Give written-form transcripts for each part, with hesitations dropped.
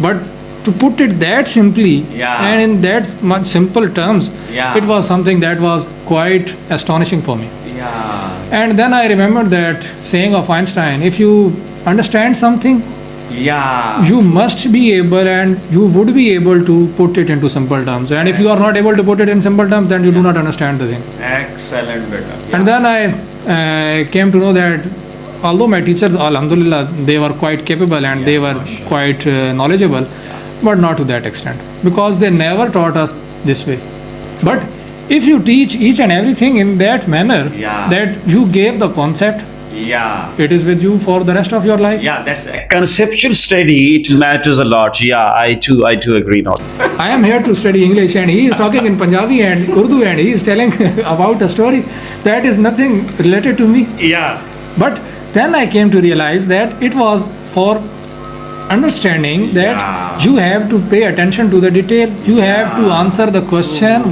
But to put it that simply and in that much simple terms, it was something that was quite astonishing for me. And then I remembered that saying of Einstein, if you understand something, you must be able and you would be able to put it into simple terms. And if you are not able to put it in simple terms, then you do not understand the thing. Excellent, beta. And then I came to know that although my teachers, alhamdulillah, they were quite capable and they were quite knowledgeable, but not to that extent, because they never taught us this way. But if you teach each and everything in that manner, that you gave the concept, it is with you for the rest of your life. That's a conceptual study. It matters a lot. I too agree now. I am here to study English, and he is talking in Punjabi and Urdu, and he is telling about a story that is nothing related to me. But then I came to realize that it was for understanding that you have to pay attention to the detail. You have to answer the question.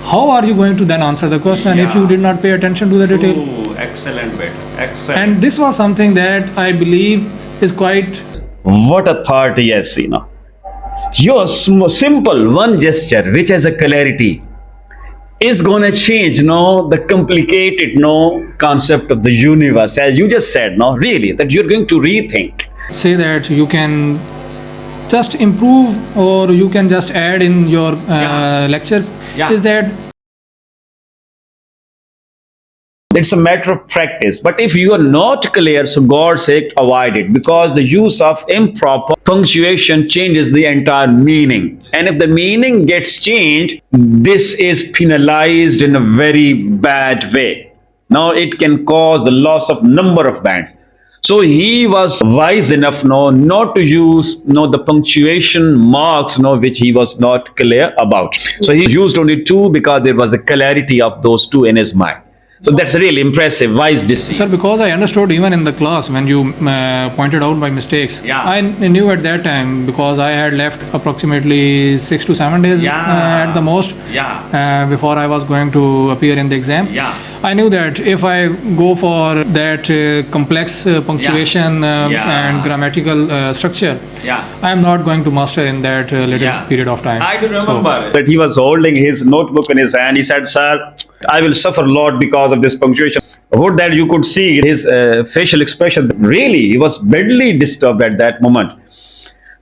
How are you going to then answer the question if you did not pay attention to the detail? Excellent, beta. Excellent. And this was something that I believe is quite... What a thought, yes, Your simple one gesture, which has a clarity, is going to change, the complicated, concept of the universe. As you just said, really, that you're going to rethink. Say that you can just improve or you can just add in your lectures, is that it's a matter of practice. But if you are not clear, so God's sake, avoid it, because the use of improper punctuation changes the entire meaning. And if the meaning gets changed, this is penalized in a very bad way. Now it can cause the loss of number of bands. So he was wise enough not to use the punctuation marks which he was not clear about. So he used only 2 because there was a clarity of those 2 in his mind. So that's really impressive. Wise decision. Sir, because I understood even in the class when you pointed out my mistakes, I knew at that time, because I had left approximately 6 to 7 days at the most before I was going to appear in the exam. I knew that if I go for that complex punctuation and grammatical structure, I am not going to master in that little period of time. I do remember that he was holding his notebook in his hand. He said, "Sir, I will suffer a lot because of this punctuation." What that you could see his facial expression. Really, he was badly disturbed at that moment.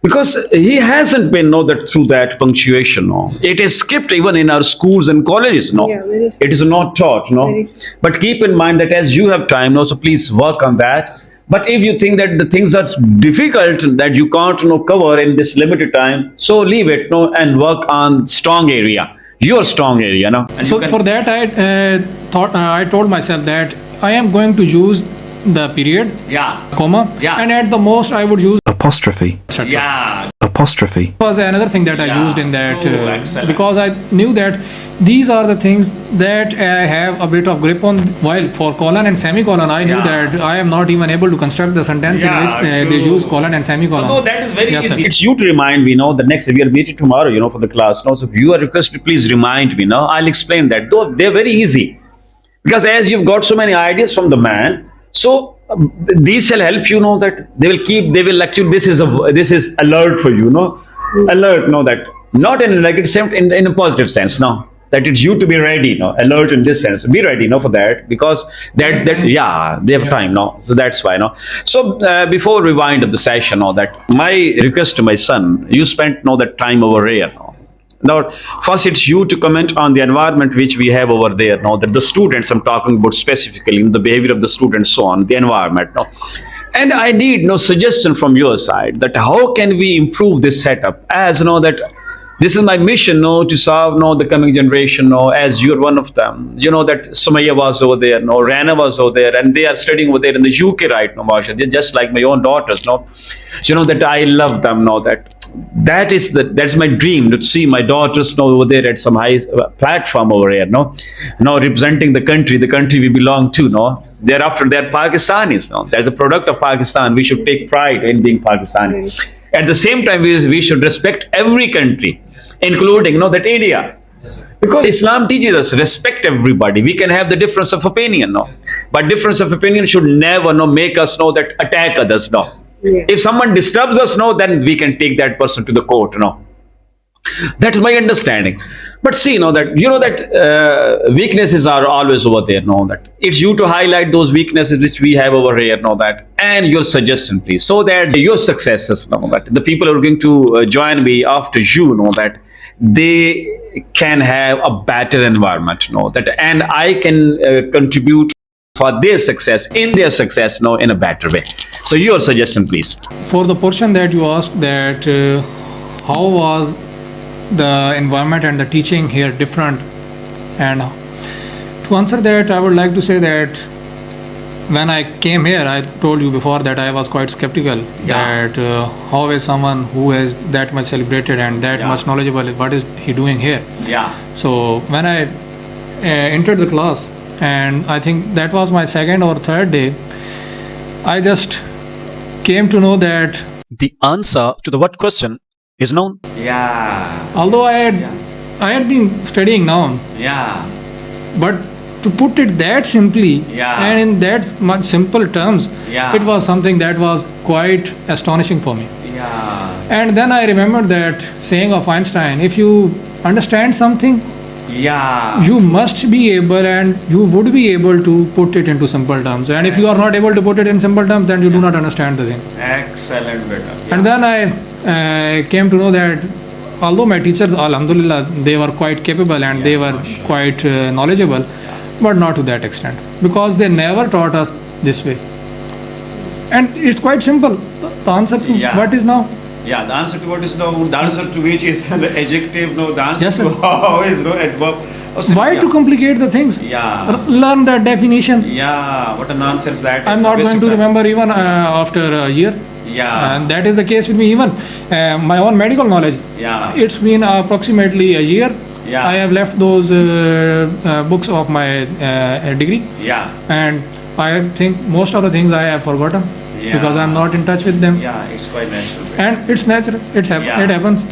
Because he hasn't been through that punctuation. It is skipped even in our schools and colleges. It is not taught. But keep in mind that as you have time, so please work on that. But if you think that the things are difficult that you can't cover in this limited time, so leave it and work on strong area. Your strong area. So for that I told myself that I am going to use the period, comma, and at the most I would use apostrophe. Apostrophe was another thing that I used in that because I knew that these are the things that I have a bit of grip on, while for colon and semicolon I knew that I am not even able to construct the sentence in which they use colon and semicolon. So that is very easy. Sir. It's you to remind me the next we are meeting tomorrow for the class. So if you are requested to please remind me I'll explain that. Though they're very easy, because as you've got so many ideas from the man, so these shall help you that they will actually this is alert for you alert that not in a negative sense, in a positive sense that it's you to be ready alert in this sense, be ready for that, because they have time so that's why so before rewind of the session that my request to my son, you spent that time over here now first it's you to comment on the environment which we have over there that the students, I'm talking about specifically the behavior of the students, so on, the environment and I need suggestion from your side that how can we improve this setup, as that this is my mission to serve the coming generation as you're one of them, that Sumaya was over there, Rana was over there, and they are studying over there in the UK right now, Masha. They're just like my own daughters that I love them that's my dream, to see my daughters over there at some high platform over here representing the country we belong to thereafter they're Pakistanis that's the product of Pakistan. We should take pride in being Pakistani. At the same time, we should respect every country, including that India. Because Islam teaches us respect everybody. We can have the difference of opinion, but difference of opinion should never make us that attack others. If someone disturbs us, no, then we can take that person to the court, no. That's my understanding. But see, that weaknesses are always over there, that it's you to highlight those weaknesses which we have over here, that, and your suggestion, please, so that your successes, that the people who are going to join me after you, that they can have a better environment, that, and I can contribute for their success, in their success, in a better way. So your suggestion, please. For the portion that you asked, that how was the environment and the teaching here different, and to answer that, I would like to say that when I came here, I told you before that I was quite skeptical that how is someone who is that much celebrated and that much knowledgeable, what is he doing here? So when I entered the class, and I think that was my second or third day, I just came to know that the answer to the what question is known. Although I had been studying noun, but to put it that simply and in that much simple terms, it was something that was quite astonishing for me. And then I remembered that saying of Einstein, if you understand something, you must be able and you would be able to put it into simple terms. And if you are not able to put it in simple terms, then you do not understand the thing. Excellent, beta. And then I came to know that although my teachers, alhamdulillah, they were quite capable and they were quite knowledgeable, but not to that extent, because they never taught us this way. And it's quite simple. The answer to what is now. The answer to what is now, the answer to which is the adjective, the answer Yes, to sir. how is adverb. Why to complicate the things? Learn the definition. What a nonsense that is. I'm not going to remember even after a year. And that is the case with me. Even my own medical knowledge. It's been approximately a year. I have left those books of my degree. And I think most of the things I have forgotten because I'm not in touch with them. It's quite natural. And it's natural. It happens.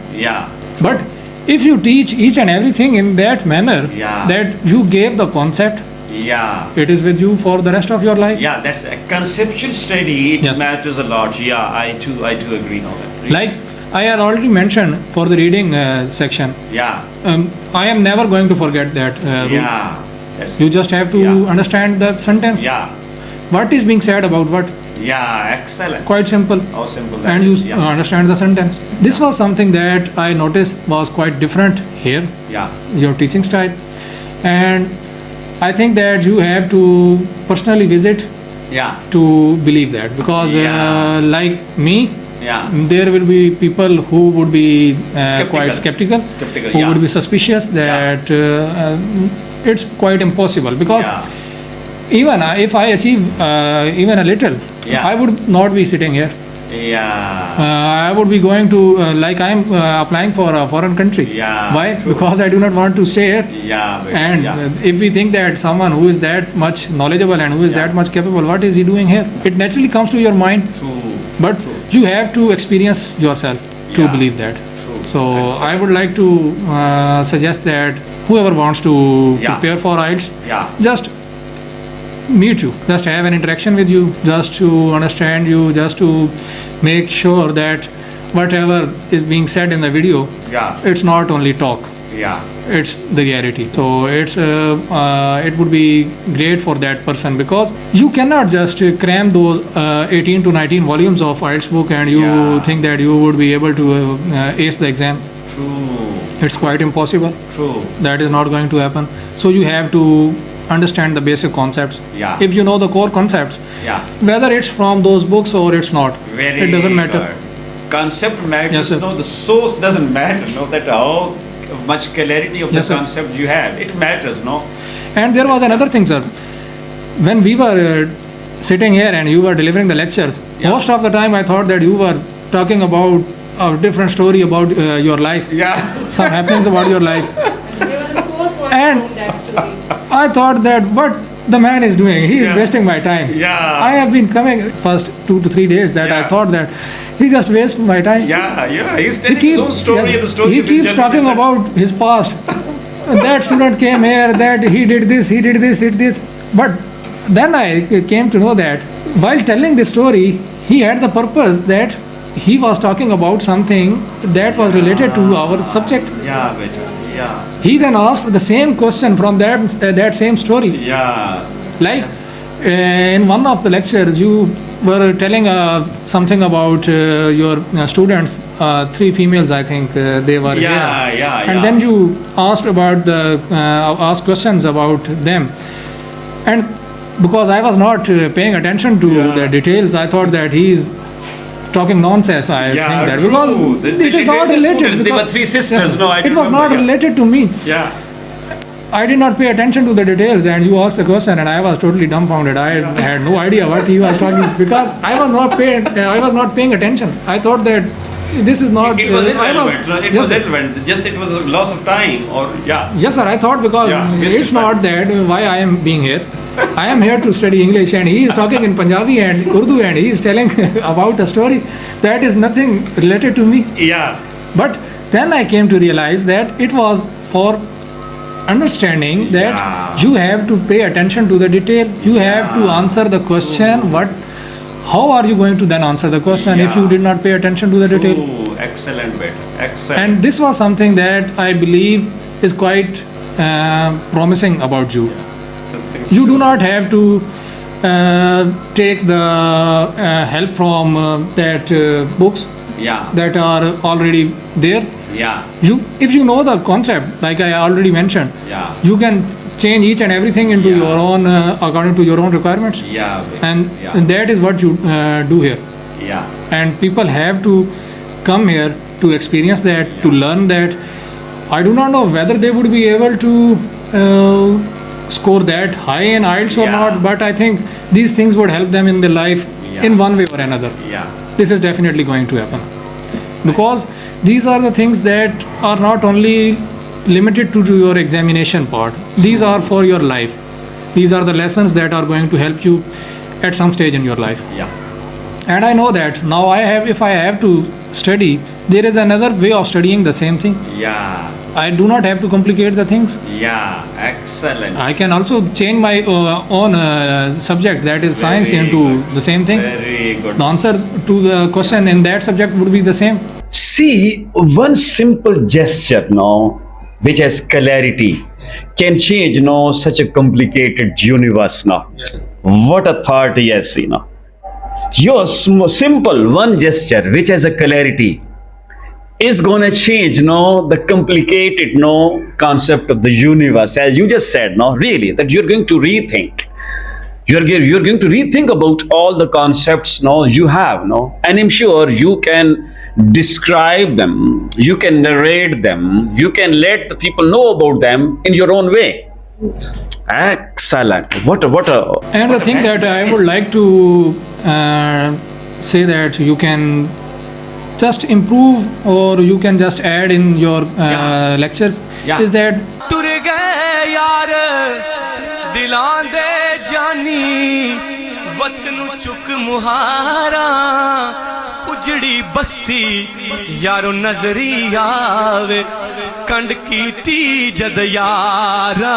But if you teach each and everything in that manner, that you gave the concept, it is with you for the rest of your life. That's a conceptual study. It matters a lot. I too agree on that. Like I had already mentioned for the reading section. I am never going to forget that rule. You just have to understand the sentence. What is being said about what? Excellent. Quite simple. How simple that and you is. understand the sentence. This was something that I noticed was quite different here. Your teaching style. And I think that you have to personally visit to believe that, because like me, there will be people who would be quite skeptical, who would be suspicious that it's quite impossible, because even if I achieve even a little, I would not be sitting here. I would be going to like I'm applying for a foreign country. Why? Because I do not want to stay here. And if we think that someone who is that much knowledgeable and who is that much capable, what is he doing here? It naturally comes to your mind. But you have to experience yourself to believe that. So I would like to suggest that whoever wants to prepare for IELTS, just meet you, just have an interaction with you, just to understand you, just to make sure that whatever is being said in the video, it's not only talk, it's the reality. So it would be great for that person, because you cannot just cram those 18 to 19 volumes of IELTS book and you think that you would be able to ace the exam. It's quite impossible. That is not going to happen. So you have to understand the basic concepts. If you know the core concepts, whether it's from those books or it's not, it doesn't matter. Concept matters. Yes, sir. The source doesn't matter. That how much clarity of the concept you have, it matters. And there was another thing, sir. When we were sitting here and you were delivering the lectures, most of the time I thought that you were talking about a different story about your life, some happenings about your life. And I thought that what the man is doing, he is wasting my time. I have been coming first 2 to 3 days that I thought that he just wastes my time. He's telling his own story. And the story he of keeps talking about his past. That student came here, that he did this, he did this. But then I came to know that while telling this story, he had the purpose that he was talking about something that was related to our subject. Yeah, beta. Yeah. He then asked the same question from that same story. Yeah. Like in one of the lectures, you were telling something about your students, 3 females, I think they were here. And then you asked about asked questions about them. And because I was not paying attention to the details, I thought that he is talking nonsense. I think that true. Because it is not related. They were 3 sisters. Yes, No, I it was not related to me. Yeah. I did not pay attention to the details, and you asked the question, and I was totally dumbfounded. I had no idea what he was talking, because I was not paying attention. I thought that this is not. It was irrelevant. It was irrelevant. Just it was a loss of time, or Yes, sir. I thought because it's not that why I am being here. I am here to study English, and he is talking in Punjabi and Urdu, and he is telling about a story that is nothing related to me. Yeah. But then I came to realize that it was for understanding that you have to pay attention to the detail. You have to answer the question. How are you going to then answer the question if you did not pay attention to the detail? Excellent, beta. Excellent. And this was something that I believe is quite promising about you. You do not have to take the help from that books that are already there. Yeah. If you know the concept, like I already mentioned, you can change each and everything into your own, according to your own requirements. Yeah. And that is what you do here. Yeah. And people have to come here to experience that, to learn that. I do not know whether they would be able to score that high in IELTS or not, but I think these things would help them in their life in one way or another. Yeah. This is definitely going to happen, because these are the things that are not only limited to your examination part. These are for your life. These are the lessons that are going to help you at some stage in your life. Yeah. And I know that now if I have to study, there is another way of studying the same thing. Yeah. I do not have to complicate the things. Yeah. Excellent. I can also change my own subject, that is science, into the same thing. Very good. The answer to the question in that subject would be the same. See, one simple gesture, which has clarity, can change, such a complicated universe, What a thought he has, Your simple one gesture, which has a clarity, is going to change, the complicated, concept of the universe. As you just said, really, that you're going to rethink. You're going to rethink about all the concepts you have, and I'm sure you can describe them, you can narrate them, you can let the people know about them in your own way. Excellent. What a And the thing that I would like to say that you can just improve, or you can just add in your lectures, is that ਦਿਲਾਂ ਦੇ ਜਾਨੀ ਵਤਨ ਚੁੱਕ ਮੁਹਾਰਾ ਉਜੜੀ ਬਸਤੀ ਯਾਰੋ ਨਜ਼ਰੀ ਆਵੇ ਕੰਡ ਕੀਤੀ ਜਦ ਯਾਰਾਂ